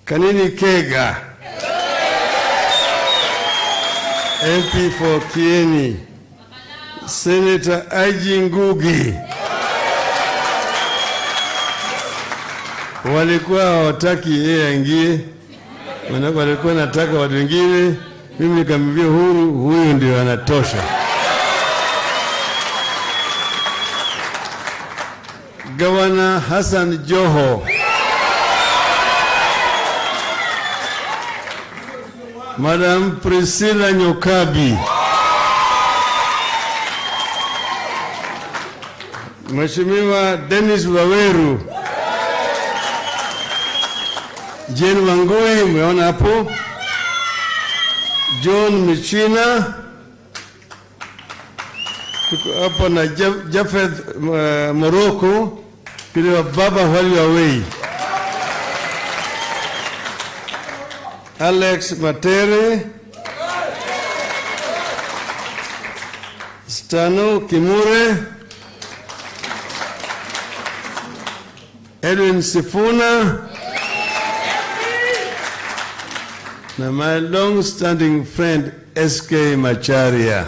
Kanini Kega, MP for Kieni, Senator Aji Ngugi. Walikuwa hawataki yeye aingie, walikuwa nataka watu wengine, mimi nikamwambia huyu ndio anatosha. Governor Hassan Joho, Madam Priscilla Nyokabi, Mheshimiwa Dennis Waweru, Jane Wangui, umeona hapo, John Michina, tuko hapo na Jafeth Morocco, kile baba wali away, Alex Matere, Stano Kimure, Edwin Sifuna, na my long-standing friend SK Macharia.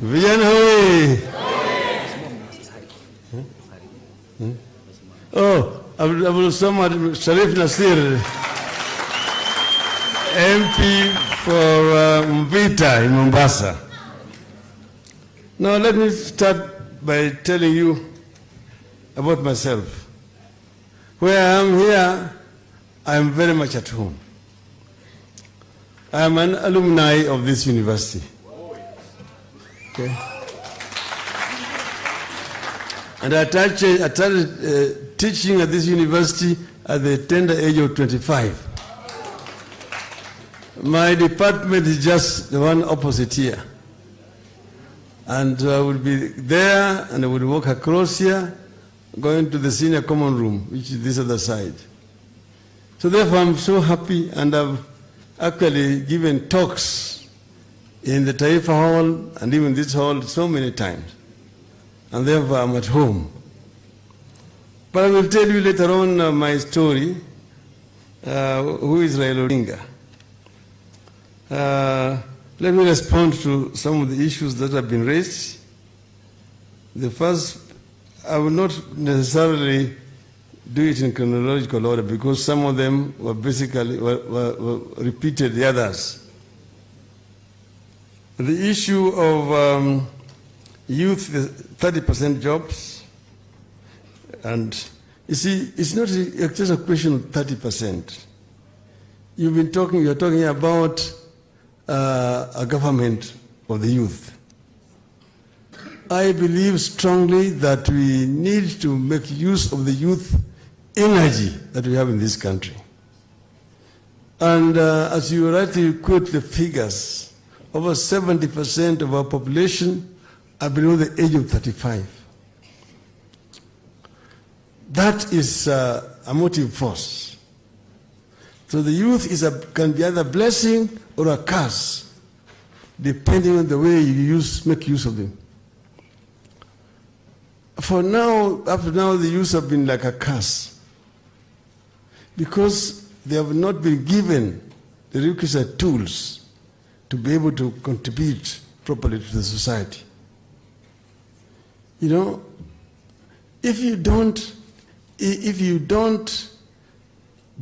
Vijana hoi! Oh, Abdul Samad Sharif Nasir, MP for Mvita in Mombasa. Now let me start by telling you about myself. Where I am here, I am very much at home. I am an alumni of this university. Okay. And I started teaching at this university at the tender age of 25. My department is just the one opposite here. And I would be there and I would walk across here, going to the senior common room, which is this other side. So therefore I'm so happy, and I've actually given talks in the Taifa Hall and even this hall so many times. And therefore I'm at home. But I will tell you later on my story, who is Raila Odinga. Let me respond to some of the issues that have been raised. The first, I will not necessarily do it in chronological order because some of them were basically were repeated the others. The issue of youth, 30% jobs, and you see, it's not just a question of 30%. You're talking about a government of the youth. I believe strongly that we need to make use of the youth energy that we have in this country. And as you rightly quote the figures, over 70% of our population are below the age of 35. That is a motive force. So the youth can be either a blessing or a curse, depending on the way you make use of them. For now, up to now, the youth have been like a curse because they have not been given the requisite tools to be able to contribute properly to the society. You know, if you don't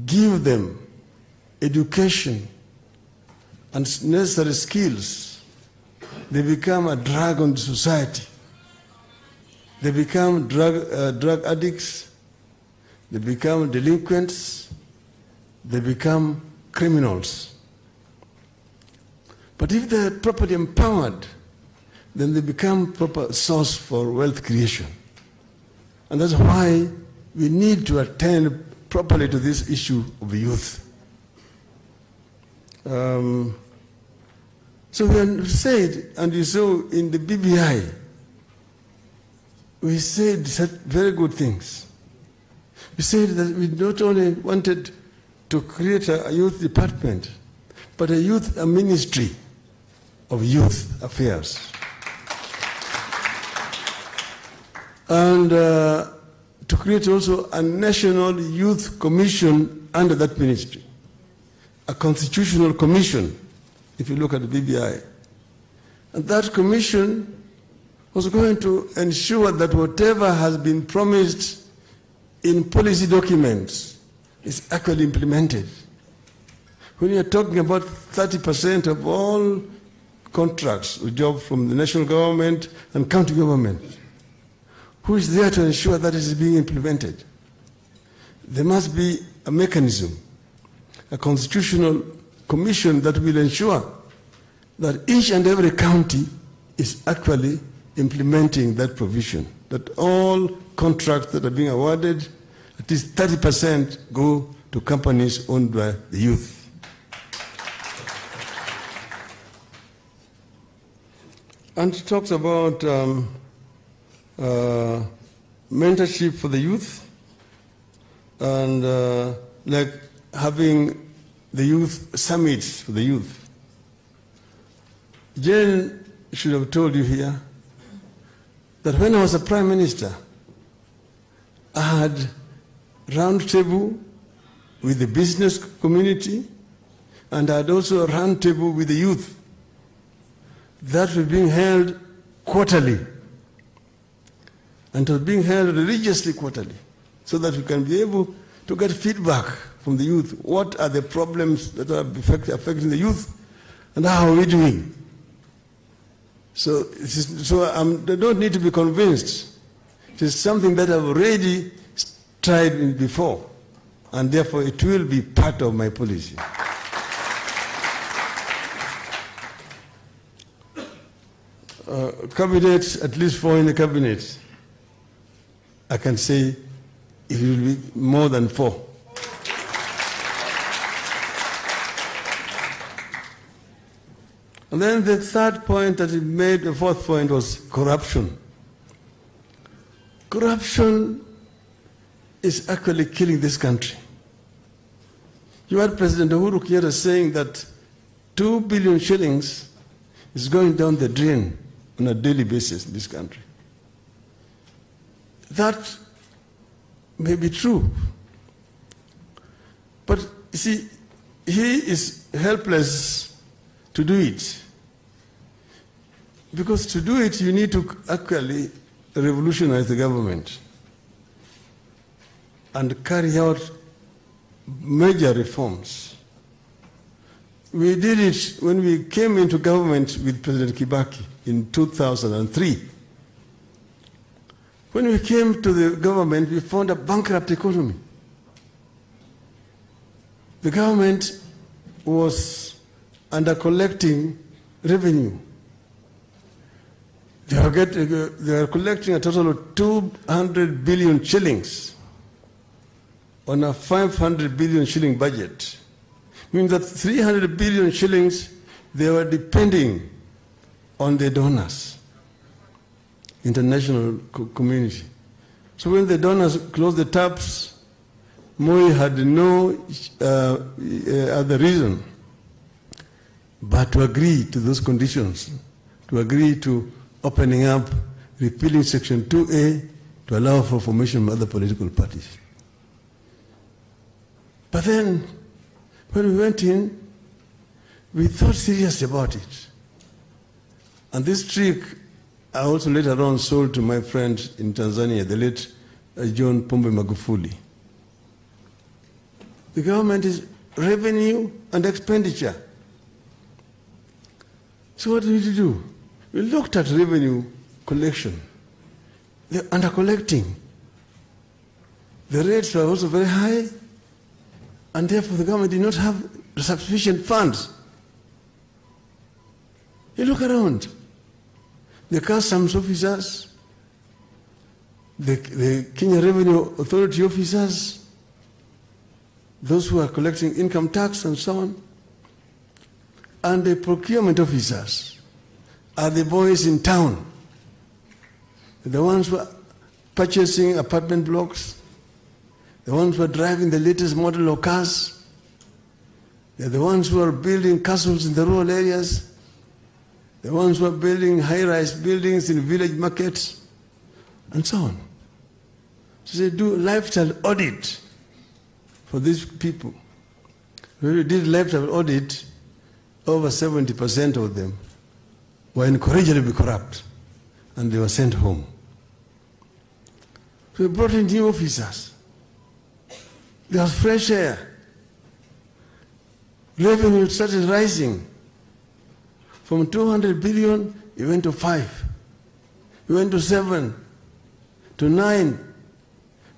give them education and necessary skills, they become a drag on the society. They become drug addicts, they become delinquents, they become criminals. But if they're properly empowered, then they become proper source for wealth creation. And that's why we need to attend properly to this issue of the youth. So we have said, and you saw in the BBI, we said very good things. We said that we not only wanted to create a youth department, but a ministry of youth affairs. and to create also a national youth commission under that ministry, a constitutional commission, if you look at the BBI. And that commission was going to ensure that whatever has been promised in policy documents is actually implemented. When you're talking about 30% of all contracts or jobs from the national government and county government, who is there to ensure that it is being implemented? There must be a mechanism, a constitutional commission that will ensure that each and every county is actually implementing that provision, that all contracts that are being awarded, at least 30% go to companies owned by the youth. And it talks about mentorship for the youth and like having the youth summits for the youth. Jane should have told you here that when I was a prime minister, I had round table with the business community, and I had also a round table with the youth. That was being held quarterly, and it was being held religiously quarterly, so that we can be able to get feedback from the youth. What are the problems that are affecting the youth, and how are we doing? So they don't need to be convinced. It is something that I've already tried before, and therefore it will be part of my policy. Cabinet, at least 4 in the cabinet, I can say it will be more than 4. And then the third point that he made, the fourth point, was corruption. Corruption is actually killing this country. You had President Uhuru Kenyatta saying that 2 billion shillings is going down the drain on a daily basis in this country. That may be true. But you see, he is helpless to do it. Because to do it, you need to actually revolutionize the government and carry out major reforms. We did it when we came into government with President Kibaki in 2003. When we came to the government, we found a bankrupt economy. The government was under collecting revenue. They are collecting a total of 200 billion shillings on a 500 billion shilling budget. Meaning that 300 billion shillings, they were depending on the donors, international community. So when the donors closed the taps, Moi had no other reason but to agree to those conditions, to agree to opening up, repealing Section 2A to allow for formation of other political parties. But then, when we went in, we thought seriously about it. And this trick I also later on sold to my friend in Tanzania, the late John Pombe Magufuli. The government is revenue and expenditure. So what do we need to do? We looked at revenue collection. They're under-collecting. The rates were also very high, and therefore the government did not have sufficient funds. You look around. The customs officers, the Kenya Revenue Authority officers, those who are collecting income tax and so on, and the procurement officers are the boys in town, the ones who are purchasing apartment blocks, the ones who are driving the latest model of cars, they're the ones who are building castles in the rural areas, the ones who are building high-rise buildings in village markets. and so on. So they do lifestyle audit for these people. When we did lifestyle audit, over 70% of them were encouraged to be corrupt, and they were sent home. So we brought in new officers. There was fresh air. Revenue started rising. From 200 billion, it went to 5. It went to 7, to 9.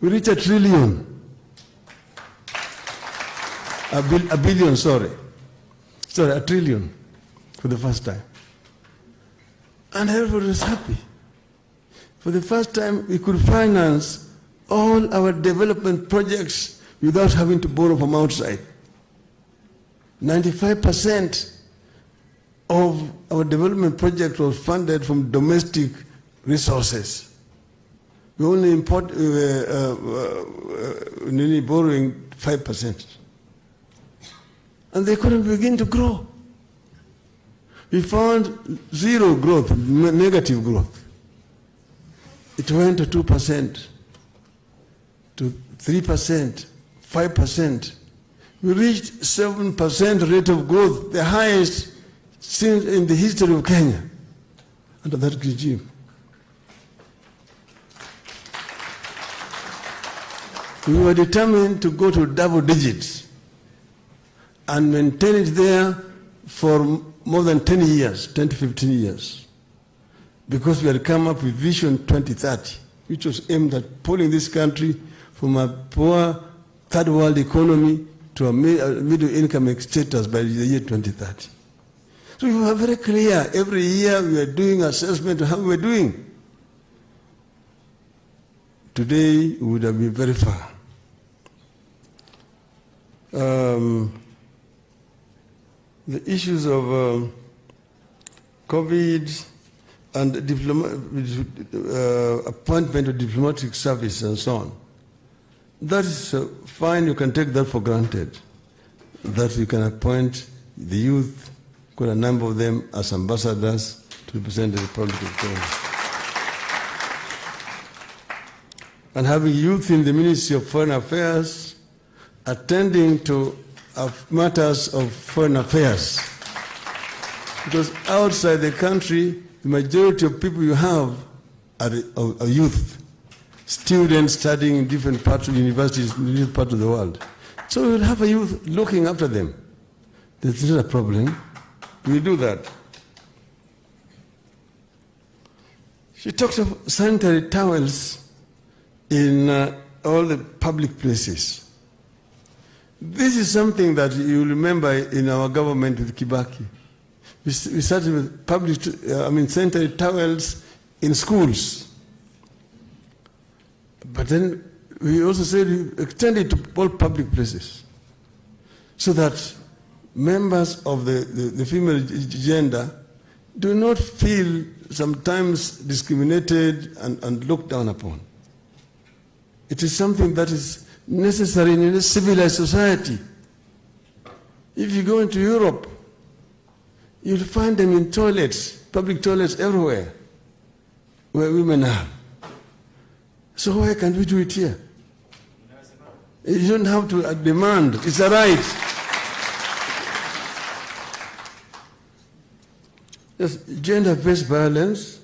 We reached $1 trillion. A billion, sorry. Sorry, $1 trillion for the first time. And everybody was happy. For the first time, we could finance all our development projects without having to borrow from outside. 95% of our development project was funded from domestic resources. We only borrowing 5%. And the economy began to grow. We found zero growth, negative growth. It went to 2%, to 3%, 5%. We reached 7% rate of growth, the highest since in the history of Kenya, under that regime. We were determined to go to double digits and maintain it there for more than 10 years, 10 to 15 years, because we had come up with Vision 2030, which was aimed at pulling this country from a poor third world economy to a middle income status by the year 2030. So we were very clear. Every year we were doing assessment of how we were doing. Today we would have been very far. The issues of COVID and appointment of diplomatic service and so on, that is fine. You can take that for granted, that you can appoint the youth, quite a number of them, as ambassadors to represent the Republic of Kenya. And having youth in the Ministry of Foreign Affairs attending to matters of foreign affairs. Because outside the country, the majority of people you have are youth, students studying in different parts of universities in different parts of the world. So we will have a youth looking after them. That's not a problem. We do that. She talks of sanitary towels in all the public places. This is something that you remember in our government with Kibaki. We started with sanitary towels in schools. But then we also said we extend it to all public places, so that members of the female gender do not feel sometimes discriminated and looked down upon. It is something that is necessary in a civilized society. If you go into Europe, you'll find them in toilets, public toilets everywhere, where women are. So why can't we do it here? You don't have to demand. It's a right. Yes, gender-based violence,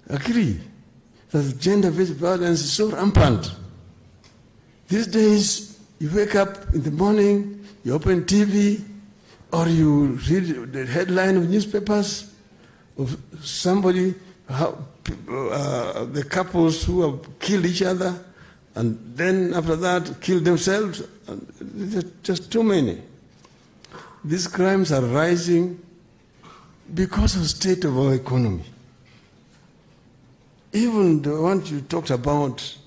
agree that gender-based violence is so rampant. These days, you wake up in the morning, you open TV, or you read the headline of newspapers of somebody, the couples who have killed each other, and then after that killed themselves. There's just too many. These crimes are rising because of the state of our economy. Even the ones you talked about,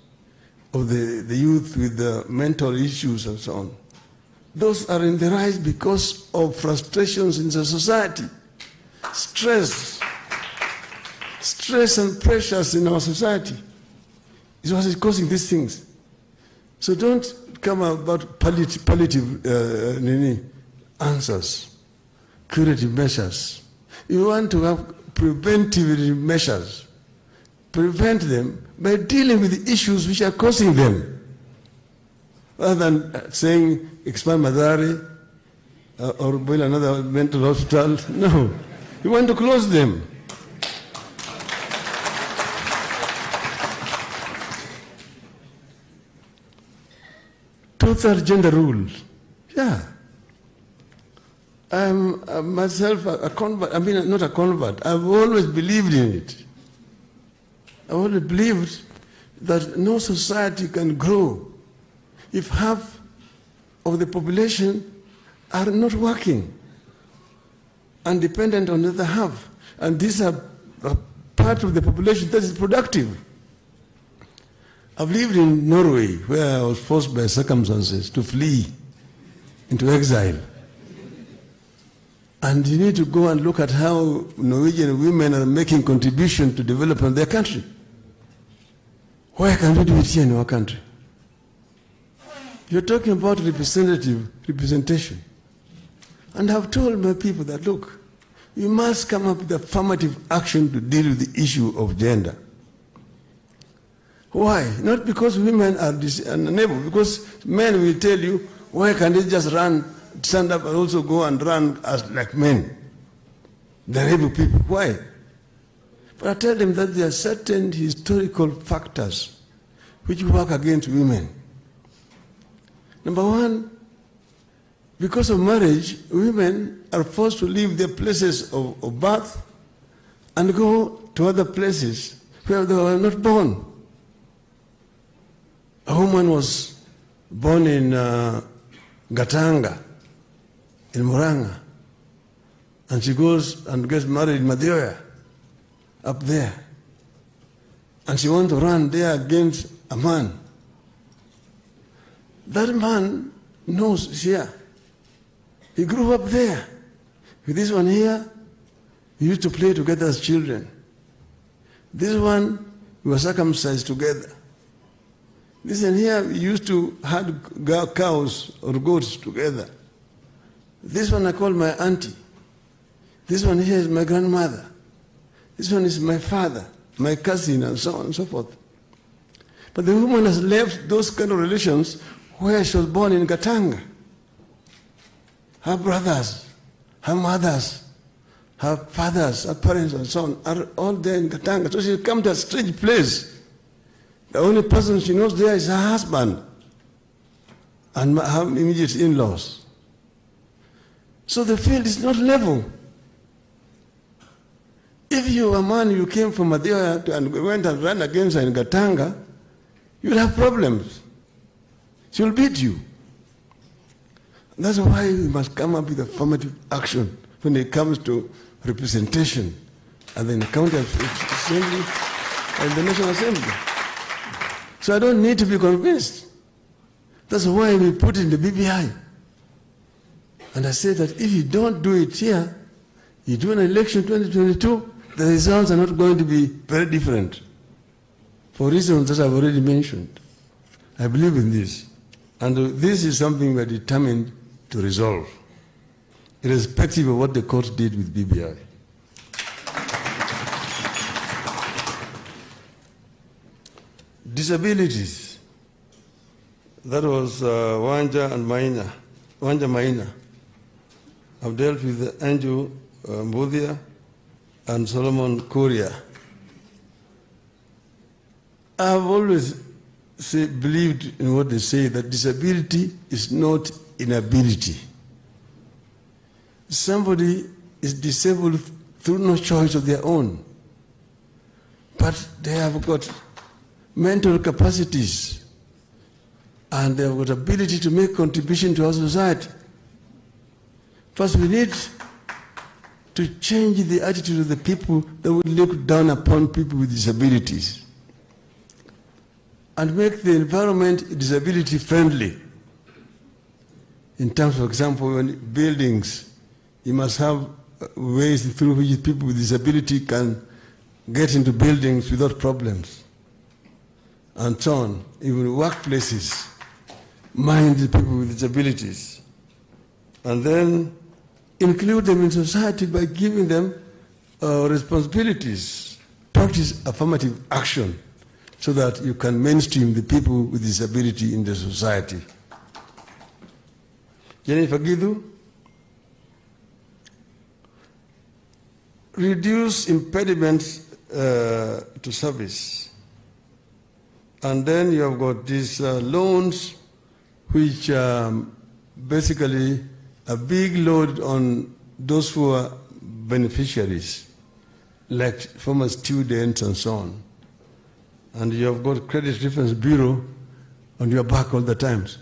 of the youth with the mental issues and so on, those are in the rise because of frustrations in the society. Stress and pressures in our society is what is causing these things. So don't come about palliative answers, curative measures. You want to have preventive measures prevent them by dealing with the issues which are causing them, rather than saying expand Madari or build another mental hospital. No, you want to close them. Two-third gender rule. Yeah. I'm myself a convert. I mean, not a convert. I've always believed in it. I've always believed that no society can grow if half of the population are not working and dependent on the other half. And these are a part of the population that is productive. I've lived in Norway, where I was forced by circumstances to flee into exile. And you need to go and look at how Norwegian women are making contribution to development of their country. Why can't we do it here in our country? You're talking about representation. And I've told my people that, look, you must come up with affirmative action to deal with the issue of gender. Why? Not because women are unable, because men will tell you, why can't they just stand up and also go and run as like men? They're able people. Why? But I tell them that there are certain historical factors which work against women. Number one, because of marriage, women are forced to leave their places of birth and go to other places where they were not born. A woman was born in Gatanga, in Muranga, and she goes and gets married in Mathioya, up there. And she wants to run there against a man. That man knows here. He grew up there. With this one here, we used to play together as children. This one, we were circumcised together. This one here, we used to herd cows or goats together. This one I call my auntie. This one here is my grandmother. This one is my father, my cousin, and so on and so forth. But the woman has left those kind of relations where she was born in Gatanga. Her brothers, her mothers, her fathers, her parents, and so on are all there in Gatanga. So she's come to a strange place. The only person she knows there is her husband and her immediate in-laws. So the field is not level. If you are a man, you came from Mathioya and went and ran against her in Gatanga, you'll have problems. She will beat you. That's why we must come up with affirmative action when it comes to representation and then county assembly and the National Assembly. So I don't need to be convinced. That's why we put in the BBI. And I say that if you don't do it here, you do an election 2022, the results are not going to be very different for reasons that I've already mentioned. I believe in this. And this is something we're determined to resolve, irrespective of what the court did with BBI. Disabilities. That was Wanja and Maina. Wanja Maina. I've dealt with Andrew Mbudia and Solomon Kuria. I've always believed in what they say, that disability is not inability. Somebody is disabled through no choice of their own, but they have got mental capacities and they have got ability to make contribution to our society. First, we need to change the attitude of the people that would look down upon people with disabilities and make the environment disability friendly. In terms, for example, when buildings, you must have ways through which people with disability can get into buildings without problems, and so on. Even workplaces, mind the people with disabilities, and then include them in society by giving them responsibilities practice affirmative action so that you can mainstream the people with disability in the society. Jennifer Gidhu, reduce impediments to service. And then you have got these loans which basically a big load on those who are beneficiaries, like former students and so on. And you have got Credit Reference Bureau on your back all the times,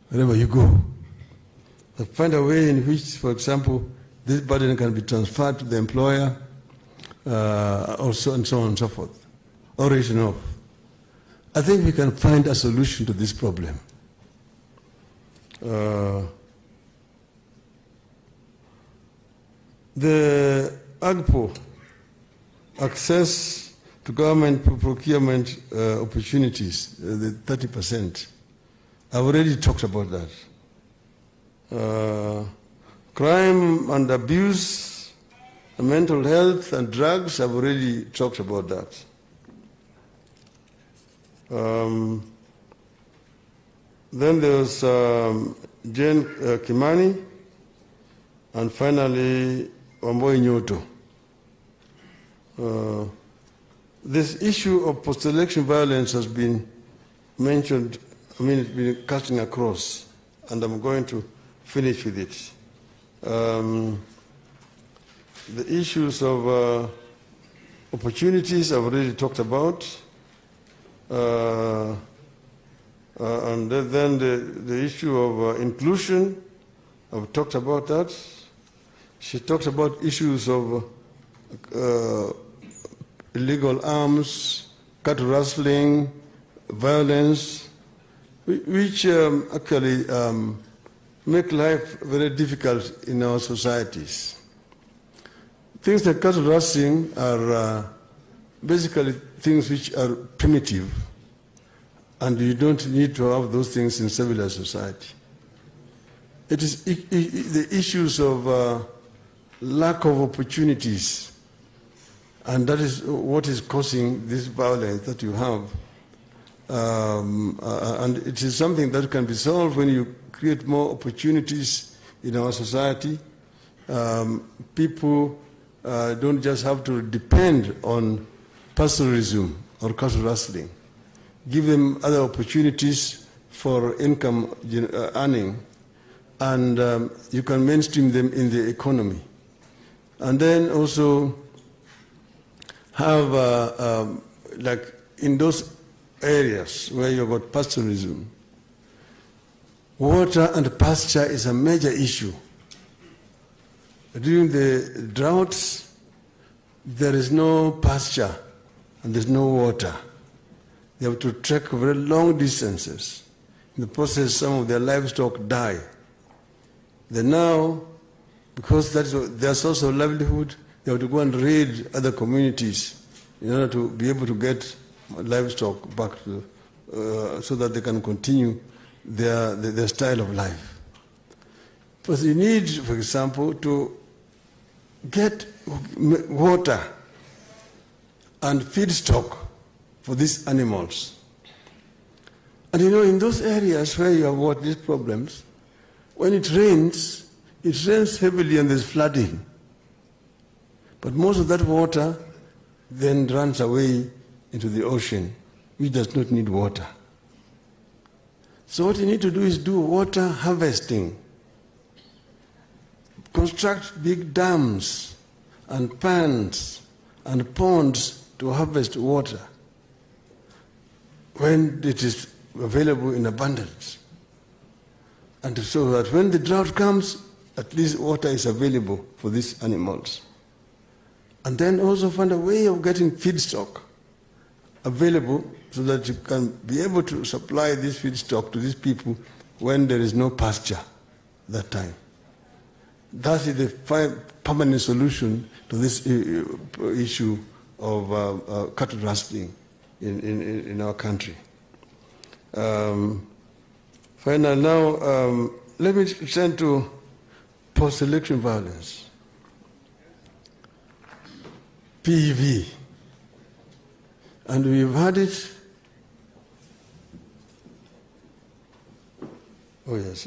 wherever you go. But find a way in which, for example, this burden can be transferred to the employer, also, and so on and so forth, or written off. I think we can find a solution to this problem. The AGPO, access to government procurement opportunities, the 30%, I've already talked about that. Crime and abuse, mental health and drugs, I've already talked about that. Then there was Jane Kimani, and finally Wamboi Nyoto. This issue of post-election violence has been mentioned, it's been cutting across, and I'm going to finish with it. The issues of opportunities I've already talked about. And then the issue of inclusion, I've talked about that. She talked about issues of illegal arms, cattle rustling, violence, which actually make life very difficult in our societies. Things like cattle rustling are basically things which are primitive, and you don't need to have those things in civilized society. It is the issues of lack of opportunities, and that is what is causing this violence that you have. And it is something that can be solved when you create more opportunities in our society. People don't just have to depend on pastoralism or cattle rustling. Give them other opportunities for income earning, and you can mainstream them in the economy. And then also have, like in those areas where you've got pastoralism, water and pasture is a major issue. During the droughts, there is no pasture and there's no water. They have to trek very long distances. In the process, some of their livestock die. Then now, because that's their source of livelihood, they have to go and raid other communities in order to be able to get livestock back to, so that they can continue their style of life. But you need, for example, to get water and feedstock for these animals. And you know, in those areas where you have got these problems, when it rains heavily and there's flooding. But most of that water then runs away into the ocean, which does not need water. So what you need to do is do water harvesting. Construct big dams and ponds and ponds to harvest water when it is available in abundance. And so that when the drought comes, at least water is available for these animals. And then also find a way of getting feedstock available so that you can be able to supply this feedstock to these people when there is no pasture that time. That is the permanent solution to this issue of cattle rustling in our country. Finally, now let me turn to post-election violence. PEV. And we've had it. Oh yes,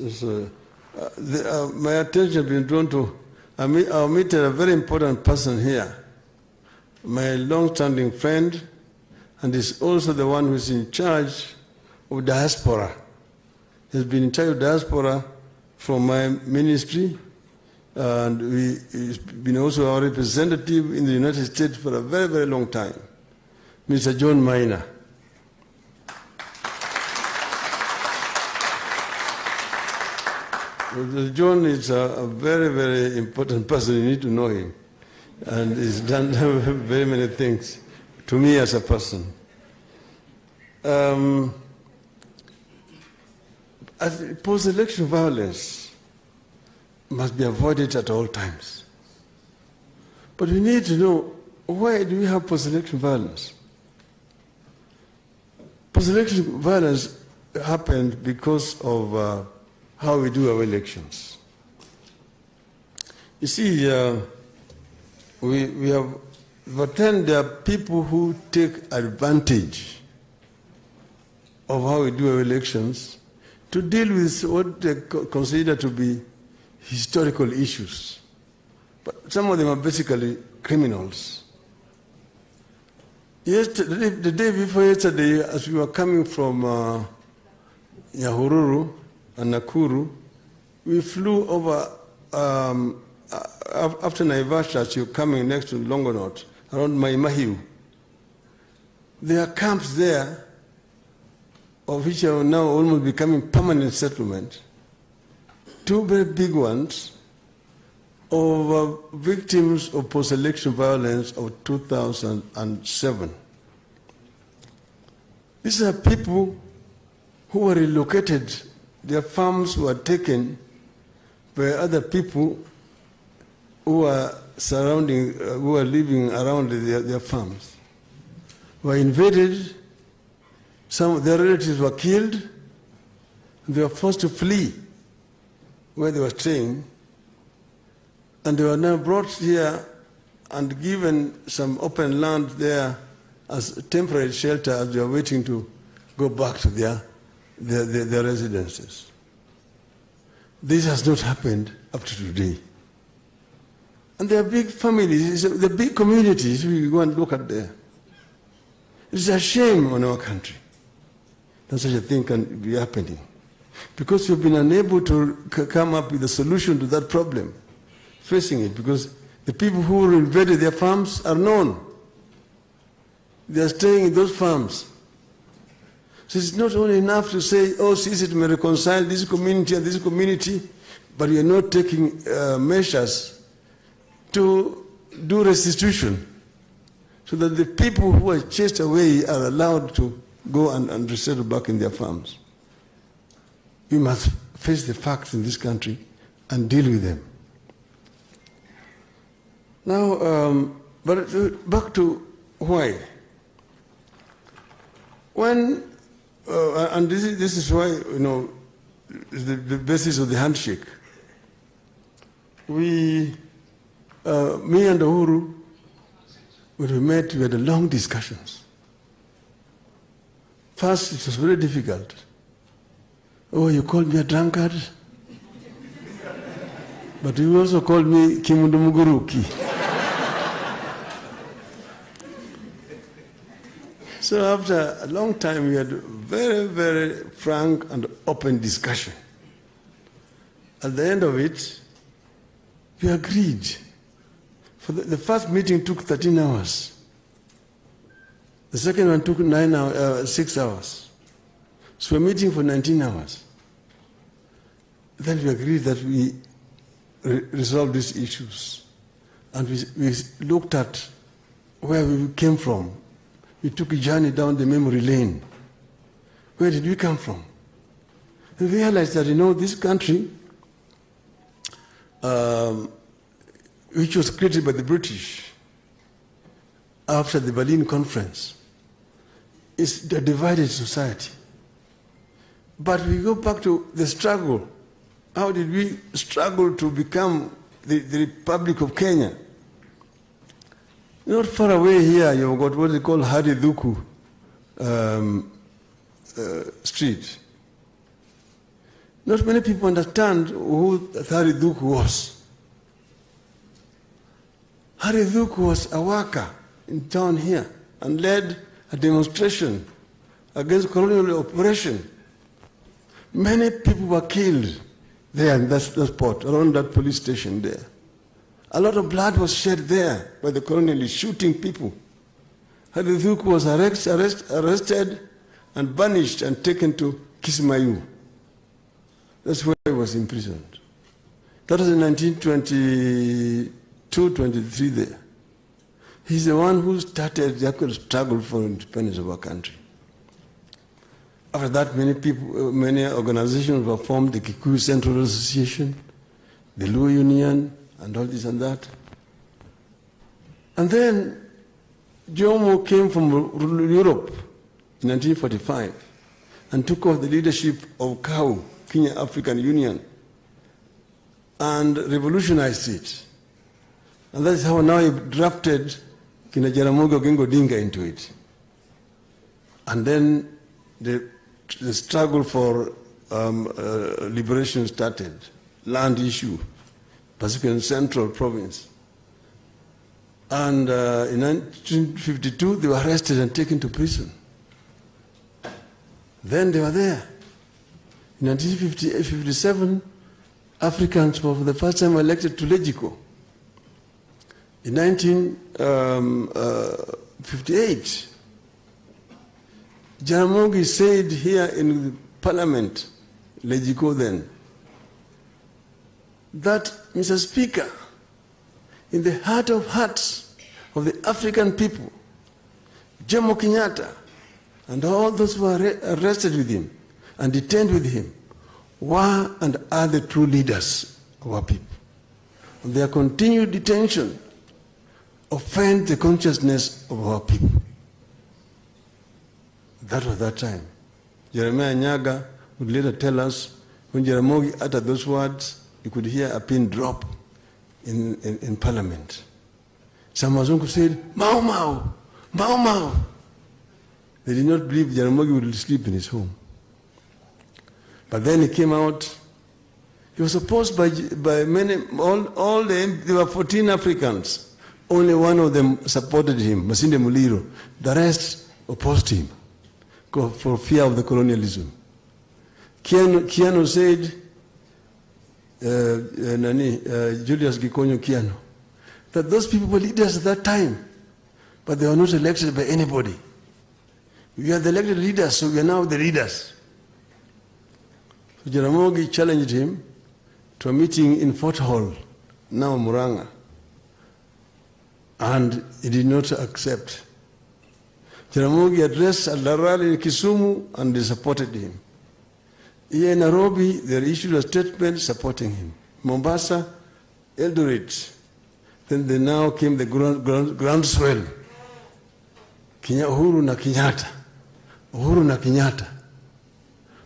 my attention has been drawn to, I'll meet a very important person here, my long-standing friend, and is also the one who's in charge of diaspora. He's been in charge of diaspora from my ministry, and he's been also our representative in the United States for a very, very long time, Mr. John Maina. John is a very, very important person. You need to know him. And he's done very many things to me as a person. Post-election violence must be avoided at all times. But we need to know, why do we have post-election violence? Post-election violence happened because of how we do our elections. You see, we have, but then there are people who take advantage of how we do our elections to deal with what they consider to be historical issues. But some of them are basically criminals. Yesterday, the day before yesterday, as we were coming from Nyahururu and Nakuru, we flew over, after Naivasha, as you're coming next to Longonot, around Maimahiu. There are camps there, of which are now almost becoming permanent settlement. Two very big ones of victims of post-election violence of 2007. These are people who were relocated. Their farms were taken by other people who are surrounding, who are living around their farms. Were invaded, some of their relatives were killed, and they were forced to flee where they were staying, and they were now brought here and given some open land there as temporary shelter as they are waiting to go back to their residences. This has not happened up to today. And there are big families, the big communities we go and look at there. It's a shame on our country that such a thing can be happening, because we've been unable to come up with a solution to that problem, facing it, because the people who invaded their farms are known. They are staying in those farms. So it's not only enough to say, oh, CISI may reconcile this community and this community, but we are not taking measures to do restitution so that the people who are chased away are allowed to go and resettle back in their farms. We must face the facts in this country and deal with them. Now, but back to why. When, and this is why, you know, the basis of the handshake. We, me and Uhuru, when we met, we had long discussions. First, it was very difficult. Oh, you called me a drunkard? But you also called me Kimundumuguruki. So after a long time, we had very, very frank and open discussion. At the end of it, we agreed. For the first meeting took 13 hours. The second one took 6 hours. So we're meeting for 19 hours. Then we agreed that we resolve these issues. And we looked at where we came from. We took a journey down the memory lane. Where did we come from? We realized that, you know, this country, which was created by the British after the Berlin Conference, is a divided society. But we go back to the struggle. How did we struggle to become the Republic of Kenya? Not far away here, you've got what they call Hariduku street. Not many people understand who Harry Duke was. Harry Duke was a worker in town here and led a demonstration against colonial oppression. Many people were killed there in that spot, around that police station there. A lot of blood was shed there by the colonialists shooting people. Harry Duke was arrested and banished and taken to Kismayu. That's where he was imprisoned. That was in 1922-23 there. He's the one who started the actual struggle for independence of our country. After that, many people, many organizations were formed, the Kikuyu Central Association, the Luo Union, and all this and that. And then Jomo came from Europe in 1945 and took over the leadership of KAU, Kenya African Union, and revolutionized it. And that's how now he drafted Kina Jaramogi Oginga Odinga into it. And then the struggle for liberation started, land issue, Pacific Central Province. And in 1952, they were arrested and taken to prison. Then they were there. In 1957, Africans were for the first time elected to Legico. In 1958, Jaramogi said here in Parliament, Legico then, that, Mr. Speaker, in the heart of hearts of the African people, Jomo Kenyatta and all those who were arrested with him and detained with him were and are the true leaders of our people. And their continued detention offends the consciousness of our people. That was that time. Jeremiah Nyaga would later tell us, when Jaramogi uttered those words, you could hear a pin drop in Parliament. Some Wazungu said, Mau Mau, Mau Mau. They did not believe Jaramogi would sleep in his home. But then he came out. He was opposed by many, there were 14 Africans. Only one of them supported him, Masinde Muliro. The rest opposed him for fear of the colonialism. Kiano said, Julius Gikonyo Kiano, that those people were leaders at that time, but they were not elected by anybody. We are the elected leaders, so we are now the leaders. So Jaramogi challenged him to a meeting in Fort Hall, now Muranga, and he did not accept. Jaramogi addressed Al-Darari in Kisumu, and they supported him. Here in Nairobi, they issued a statement supporting him. Mombasa, Eldoret. Then they now came the groundswell. Uhuru na Kenyatta. Uhuru na Kenyatta.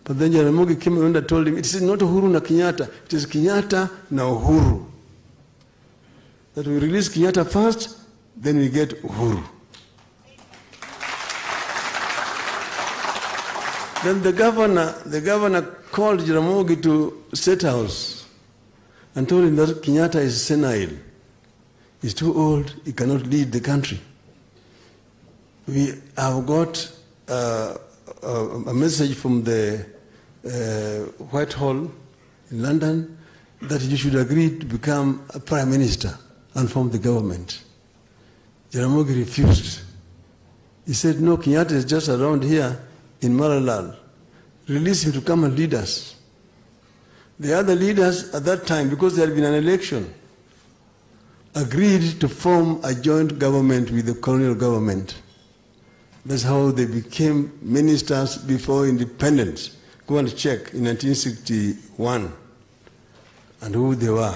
But then Jaramogi came and told him, it is not Uhuru na Kenyatta, it is Kenyatta na Uhuru. That we release Kenyatta first, then we get Uhuru. Then the governor called Jaramogi to State House and told him that Kenyatta is senile. He's too old, he cannot lead the country. We have got a message from the Whitehall in London that you should agree to become a prime minister and form the government. Jaramogi refused. He said, no, Kenyatta is just around here in Maralal. Release him to come and lead us. The other leaders at that time, because there had been an election, agreed to form a joint government with the colonial government. That's how they became ministers before independence. Go and check in 1961 and who they were.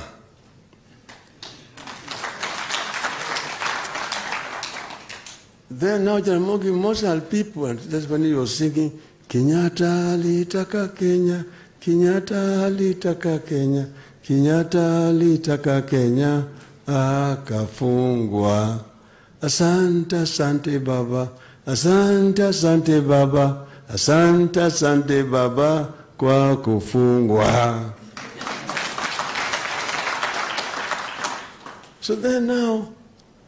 Then now Jaramogi, most of people, and that's when he was singing, Kenyatta alitaka Kenya, Kenyatta alitaka Kenya, Kenyatta alitaka Kenya, akafungwa. Asante, asante baba, Asante, asante baba, asante, asante baba kwa kufungwa. So then now,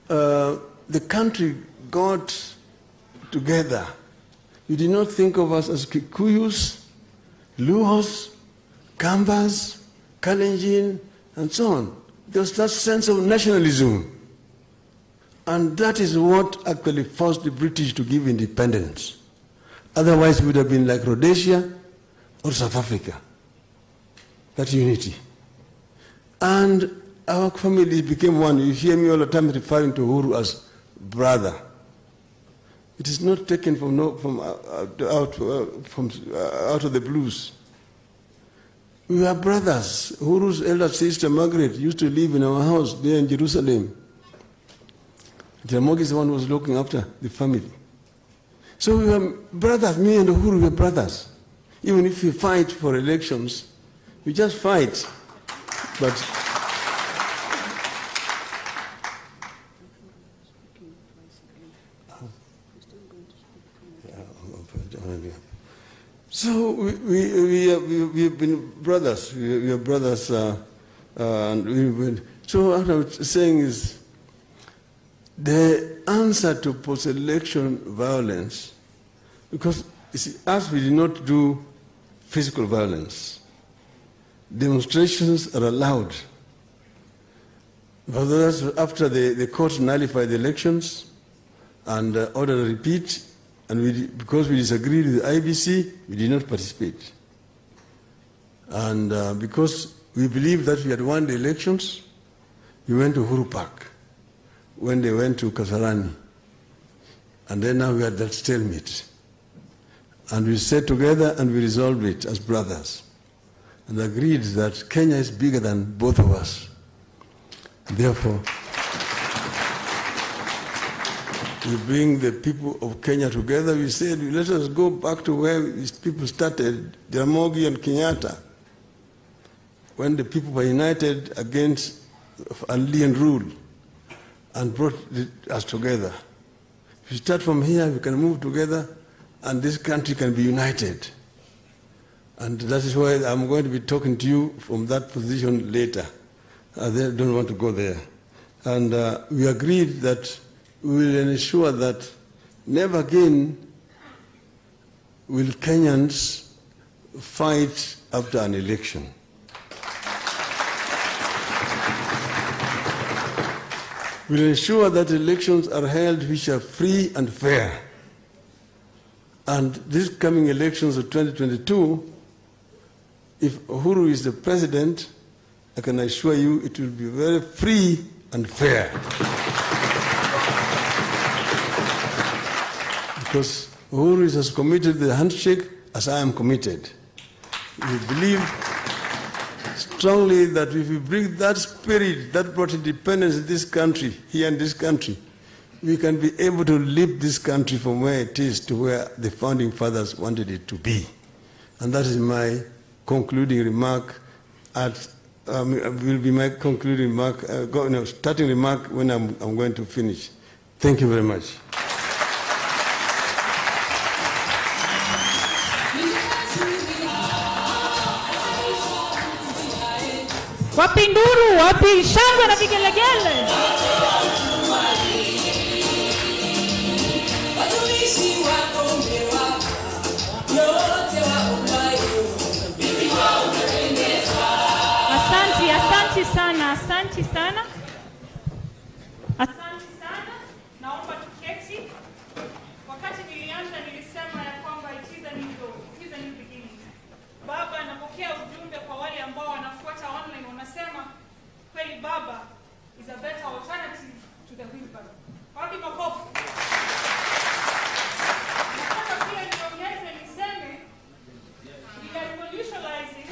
the country got together. You did not think of us as Kikuyus, Luhos, Kambas, Kalenjin, and so on. There was that sense of nationalism. And that is what actually forced the British to give independence. Otherwise, it would have been like Rhodesia or South Africa. That unity. And our family became one. You hear me all the time referring to Uhuru as brother. It is not taken from out of the blues. We are brothers. Uhuru's elder sister Margaret used to live in our house there in Jerusalem. Jaramogi is the one who was looking after the family. So we were brothers. Me and Uhuru were brothers. Even if we fight for elections, we just fight. But so we have been brothers. We are brothers, and we've been. So what I was saying is, the answer to post-election violence, because you see, us we did not do physical violence. Demonstrations are allowed. But that's after the court nullified the elections and ordered a repeat. And because we disagreed with the IBC, we did not participate. And because we believed that we had won the elections, we went to Uhuru Park when they went to Kasarani. And then now we had that stalemate. And we sat together and we resolved it as brothers and agreed that Kenya is bigger than both of us. Therefore, we bring the people of Kenya together. We said, let us go back to where these people started, Jaramogi and Kenyatta, when the people were united against alien rule and brought us together. If we start from here, we can move together, and this country can be united. And that is why I'm going to be talking to you from that position later. I don't want to go there. And we agreed that we will ensure that never again will Kenyans fight after an election. We will ensure that elections are held which are free and fair. And these coming elections of 2022, if Uhuru is the president, I can assure you it will be very free and fair. Because Uhuru is as committed to the handshake as I am committed. We believe strongly that if we bring that spirit that brought independence in this country, here in this country, we can be able to lift this country from where it is to where the founding fathers wanted it to be. And that is my concluding remark. Will be my concluding remark, starting remark when I'm going to finish. Thank you very much. Wapi nduru, wapi shangwe na vigelegele. Asante sana, asante sana. Asante sana. Naomba tuketi. Wakati nilianza nilisema ya kwamba it is a new beginning. Baba anapokea ujumbe kwa wale ambao wanafuata online, wanasema kweli baba is a better alternative to the wheelbarrow. Wapi makofi? Nataka pia niongeze niseme we are revolutionizing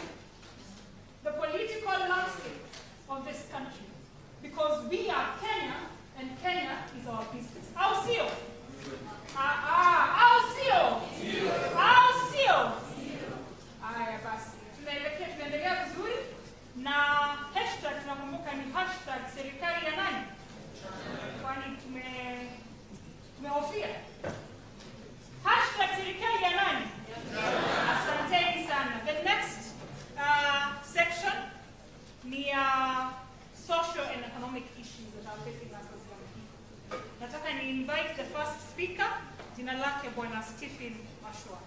the political landscape of this country. are facing us as young people. Nataka ni invite the first speaker, jina lake Bwana Stephen Mashua.